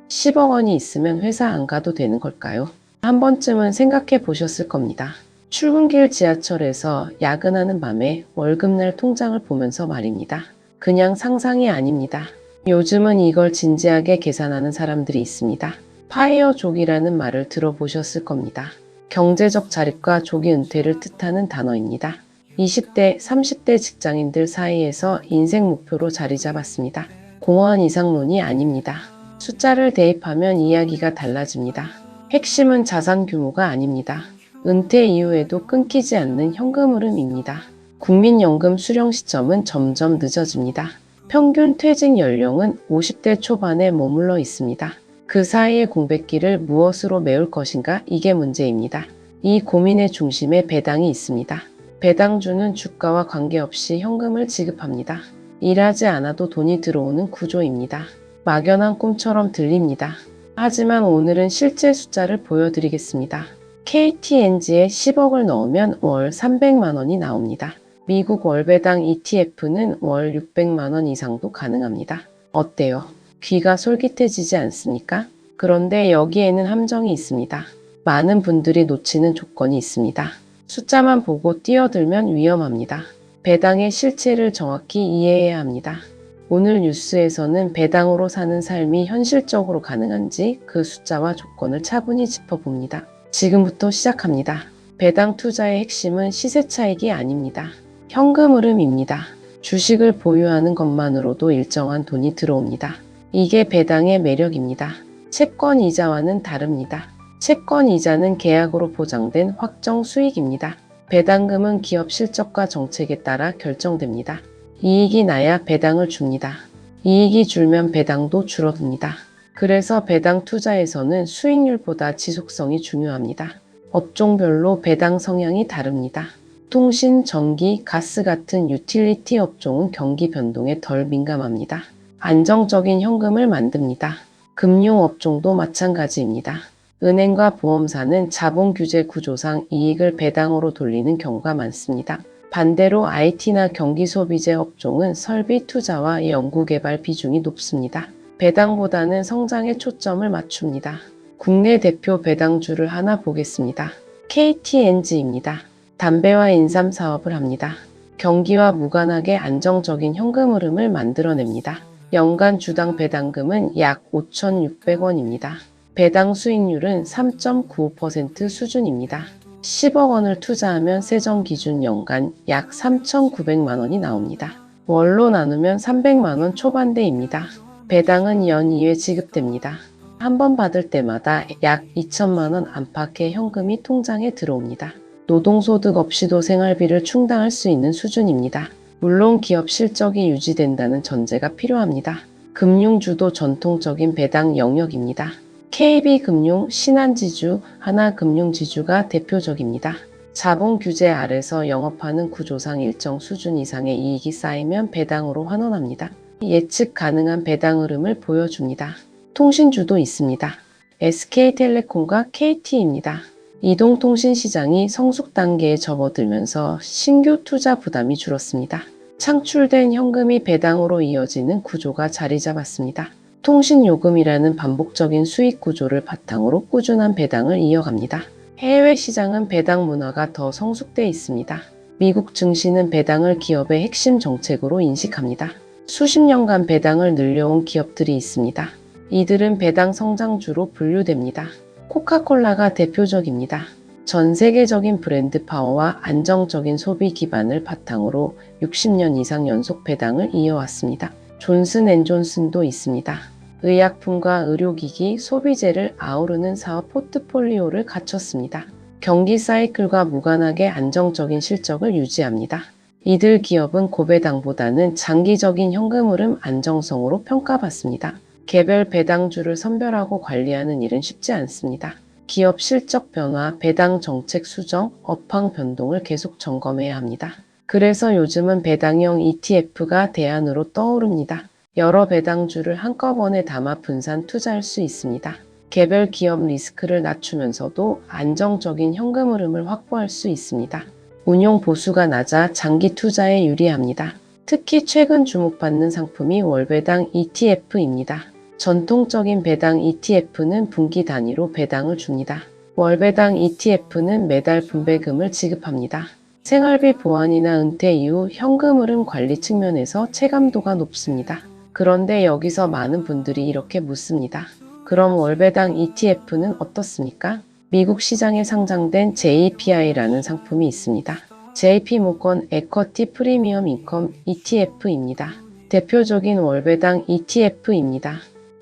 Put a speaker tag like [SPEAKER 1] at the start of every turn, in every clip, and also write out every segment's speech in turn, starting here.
[SPEAKER 1] 10억 원이 있으면 회사 안 가도 되는 걸까요? 한 번쯤은 생각해 보셨을 겁니다. 출근길 지하철에서 야근하는 밤에 월급날 통장을 보면서 말입니다. 그냥 상상이 아닙니다. 요즘은 이걸 진지하게 계산하는 사람들이 있습니다. 파이어족이라는 말을 들어보셨을 겁니다. 경제적 자립과 조기 은퇴를 뜻하는 단어입니다. 20대, 30대 직장인들 사이에서 인생 목표로 자리 잡았습니다. 공허한 이상론이 아닙니다. 숫자를 대입하면 이야기가 달라집니다. 핵심은 자산 규모가 아닙니다. 은퇴 이후에도 끊기지 않는 현금 흐름입니다. 국민연금 수령 시점은 점점 늦어집니다. 평균 퇴직 연령은 50대 초반에 머물러 있습니다. 그 사이의 공백기를 무엇으로 메울 것인가? 이게 문제입니다. 이 고민의 중심에 배당이 있습니다. 배당주는 주가와 관계없이 현금을 지급합니다. 일하지 않아도 돈이 들어오는 구조입니다. 막연한 꿈처럼 들립니다. 하지만 오늘은 실제 숫자를 보여드리겠습니다. KTNG에 10억을 넣으면 월 300만 원이 나옵니다. 미국 월배당 ETF는 월 600만 원 이상도 가능합니다. 어때요? 귀가 솔깃해지지 않습니까? 그런데 여기에는 함정이 있습니다. 많은 분들이 놓치는 조건이 있습니다. 숫자만 보고 뛰어들면 위험합니다. 배당의 실체를 정확히 이해해야 합니다. 오늘 뉴스에서는 배당으로 사는 삶이 현실적으로 가능한지 그 숫자와 조건을 차분히 짚어봅니다. 지금부터 시작합니다. 배당 투자의 핵심은 시세 차익이 아닙니다. 현금 흐름입니다. 주식을 보유하는 것만으로도 일정한 돈이 들어옵니다. 이게 배당의 매력입니다. 채권 이자와는 다릅니다. 채권 이자는 계약으로 보장된 확정 수익입니다. 배당금은 기업 실적과 정책에 따라 결정됩니다. 이익이 나야 배당을 줍니다. 이익이 줄면 배당도 줄어듭니다. 그래서 배당 투자에서는 수익률보다 지속성이 중요합니다. 업종별로 배당 성향이 다릅니다. 통신, 전기, 가스 같은 유틸리티 업종은 경기 변동에 덜 민감합니다. 안정적인 현금을 만듭니다. 금융 업종도 마찬가지입니다. 은행과 보험사는 자본 규제 구조상 이익을 배당으로 돌리는 경우가 많습니다. 반대로 IT나 경기 소비재 업종은 설비 투자와 연구개발 비중이 높습니다. 배당보다는 성장에 초점을 맞춥니다. 국내 대표 배당주를 하나 보겠습니다. KTNG입니다. 담배와 인삼 사업을 합니다. 경기와 무관하게 안정적인 현금 흐름을 만들어냅니다. 연간 주당 배당금은 약 5,600원입니다. 배당 수익률은 3.95% 수준입니다. 10억 원을 투자하면 세정 기준 연간 약 3,900만 원이 나옵니다. 월로 나누면 300만 원 초반대입니다. 배당은 연 2회 지급됩니다. 한 번 받을 때마다 약 2천만 원 안팎의 현금이 통장에 들어옵니다. 노동소득 없이도 생활비를 충당할 수 있는 수준입니다. 물론 기업 실적이 유지된다는 전제가 필요합니다. 금융주도 전통적인 배당 영역입니다. KB금융, 신한지주, 하나금융지주가 대표적입니다. 자본 규제 아래서 영업하는 구조상 일정 수준 이상의 이익이 쌓이면 배당으로 환원합니다. 예측 가능한 배당 흐름을 보여줍니다. 통신주도 있습니다. SK텔레콤과 KT입니다. 이동통신 시장이 성숙 단계에 접어들면서 신규 투자 부담이 줄었습니다. 창출된 현금이 배당으로 이어지는 구조가 자리 잡았습니다. 통신요금이라는 반복적인 수익 구조를 바탕으로 꾸준한 배당을 이어갑니다. 해외 시장은 배당 문화가 더 성숙돼 있습니다. 미국 증시는 배당을 기업의 핵심 정책으로 인식합니다. 수십 년간 배당을 늘려온 기업들이 있습니다. 이들은 배당 성장주로 분류됩니다. 코카콜라가 대표적입니다. 전 세계적인 브랜드 파워와 안정적인 소비 기반을 바탕으로 60년 이상 연속 배당을 이어왔습니다. 존슨앤존슨도 있습니다. 의약품과 의료기기, 소비재를 아우르는 사업 포트폴리오를 갖췄습니다. 경기 사이클과 무관하게 안정적인 실적을 유지합니다. 이들 기업은 고배당보다는 장기적인 현금 흐름 안정성으로 평가받습니다. 개별 배당주를 선별하고 관리하는 일은 쉽지 않습니다. 기업 실적 변화, 배당 정책 수정, 업황 변동을 계속 점검해야 합니다. 그래서 요즘은 배당형 ETF가 대안으로 떠오릅니다. 여러 배당주를 한꺼번에 담아 분산 투자할 수 있습니다. 개별 기업 리스크를 낮추면서도 안정적인 현금 흐름을 확보할 수 있습니다. 운용 보수가 낮아 장기 투자에 유리합니다. 특히 최근 주목받는 상품이 월배당 ETF입니다. 전통적인 배당 ETF는 분기 단위로 배당을 줍니다. 월배당 ETF는 매달 분배금을 지급합니다. 생활비 보완이나 은퇴 이후 현금 흐름 관리 측면에서 체감도가 높습니다. 그런데 여기서 많은 분들이 이렇게 묻습니다. 그럼 월배당 ETF는 어떻습니까? 미국 시장에 상장된 JPI라는 상품이 있습니다. JP모건 에쿼티 프리미엄 인컴 ETF입니다. 대표적인 월배당 ETF입니다.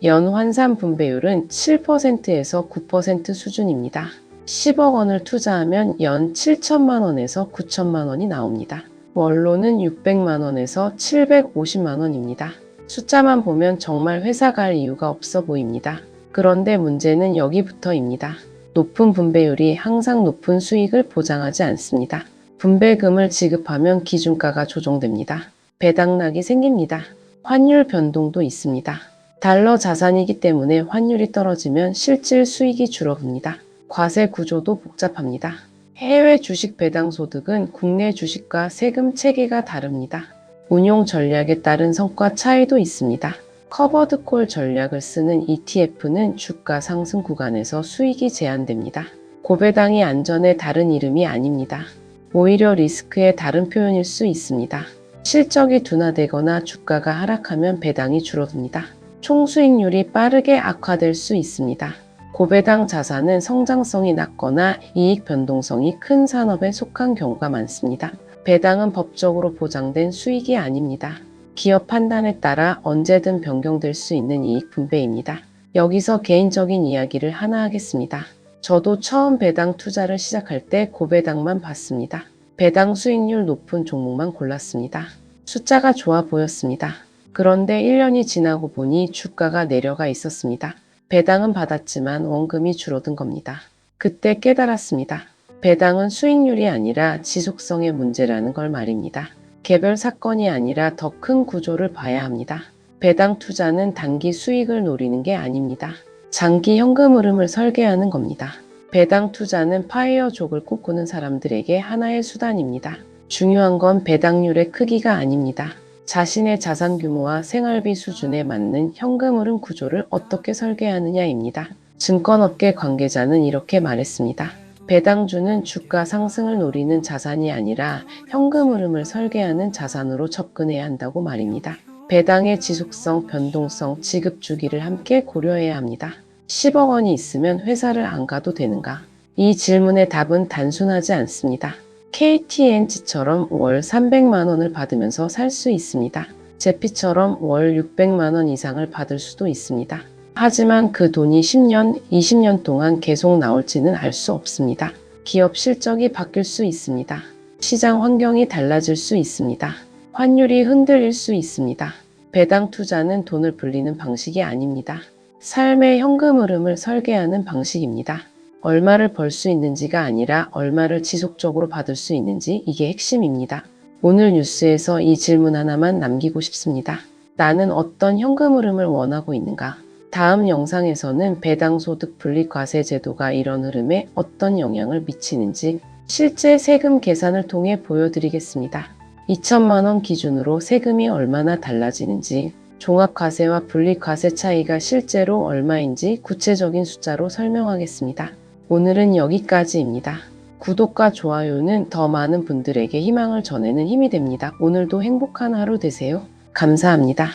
[SPEAKER 1] 연 환산 분배율은 7%에서 9% 수준입니다. 10억 원을 투자하면 연 7천만 원에서 9천만 원이 나옵니다. 월로는 600만 원에서 750만 원입니다. 숫자만 보면 정말 회사 갈 이유가 없어 보입니다. 그런데 문제는 여기부터입니다. 높은 분배율이 항상 높은 수익을 보장하지 않습니다. 분배금을 지급하면 기준가가 조정됩니다. 배당락이 생깁니다. 환율 변동도 있습니다. 달러 자산이기 때문에 환율이 떨어지면 실질 수익이 줄어듭니다. 과세 구조도 복잡합니다. 해외 주식 배당 소득은 국내 주식과 세금 체계가 다릅니다. 운용 전략에 따른 성과 차이도 있습니다. 커버드 콜 전략을 쓰는 ETF는 주가 상승 구간에서 수익이 제한됩니다. 고배당이 안전의 다른 이름이 아닙니다. 오히려 리스크의 다른 표현일 수 있습니다. 실적이 둔화되거나 주가가 하락하면 배당이 줄어듭니다. 총수익률이 빠르게 악화될 수 있습니다. 고배당 자산은 성장성이 낮거나 이익 변동성이 큰 산업에 속한 경우가 많습니다. 배당은 법적으로 보장된 수익이 아닙니다. 기업 판단에 따라 언제든 변경될 수 있는 이익 분배입니다. 여기서 개인적인 이야기를 하나 하겠습니다. 저도 처음 배당 투자를 시작할 때 고배당만 봤습니다. 배당 수익률 높은 종목만 골랐습니다. 숫자가 좋아 보였습니다. 그런데 1년이 지나고 보니 주가가 내려가 있었습니다. 배당은 받았지만 원금이 줄어든 겁니다. 그때 깨달았습니다. 배당은 수익률이 아니라 지속성의 문제라는 걸 말입니다. 개별 사건이 아니라 더 큰 구조를 봐야 합니다. 배당 투자는 단기 수익을 노리는 게 아닙니다. 장기 현금 흐름을 설계하는 겁니다. 배당 투자는 파이어족을 꿈꾸는 사람들에게 하나의 수단입니다. 중요한 건 배당률의 크기가 아닙니다. 자신의 자산 규모와 생활비 수준에 맞는 현금 흐름 구조를 어떻게 설계하느냐입니다. 증권업계 관계자는 이렇게 말했습니다. 배당주는 주가 상승을 노리는 자산이 아니라 현금 흐름을 설계하는 자산으로 접근해야 한다고 말입니다. 배당의 지속성, 변동성, 지급 주기를 함께 고려해야 합니다. 10억 원이 있으면 회사를 안 가도 되는가? 이 질문의 답은 단순하지 않습니다. KTNG처럼 월 300만 원을 받으면서 살 수 있습니다. 제피처럼 월 600만 원 이상을 받을 수도 있습니다. 하지만 그 돈이 10년, 20년 동안 계속 나올지는 알 수 없습니다. 기업 실적이 바뀔 수 있습니다. 시장 환경이 달라질 수 있습니다. 환율이 흔들릴 수 있습니다. 배당 투자는 돈을 불리는 방식이 아닙니다. 삶의 현금 흐름을 설계하는 방식입니다. 얼마를 벌 수 있는지가 아니라 얼마를 지속적으로 받을 수 있는지, 이게 핵심입니다. 오늘 뉴스에서 이 질문 하나만 남기고 싶습니다. 나는 어떤 현금 흐름을 원하고 있는가? 다음 영상에서는 배당소득 분리과세 제도가 이런 흐름에 어떤 영향을 미치는지 실제 세금 계산을 통해 보여드리겠습니다. 2천만 원 기준으로 세금이 얼마나 달라지는지, 종합과세와 분리과세 차이가 실제로 얼마인지 구체적인 숫자로 설명하겠습니다. 오늘은 여기까지입니다. 구독과 좋아요는 더 많은 분들에게 희망을 전하는 힘이 됩니다. 오늘도 행복한 하루 되세요. 감사합니다.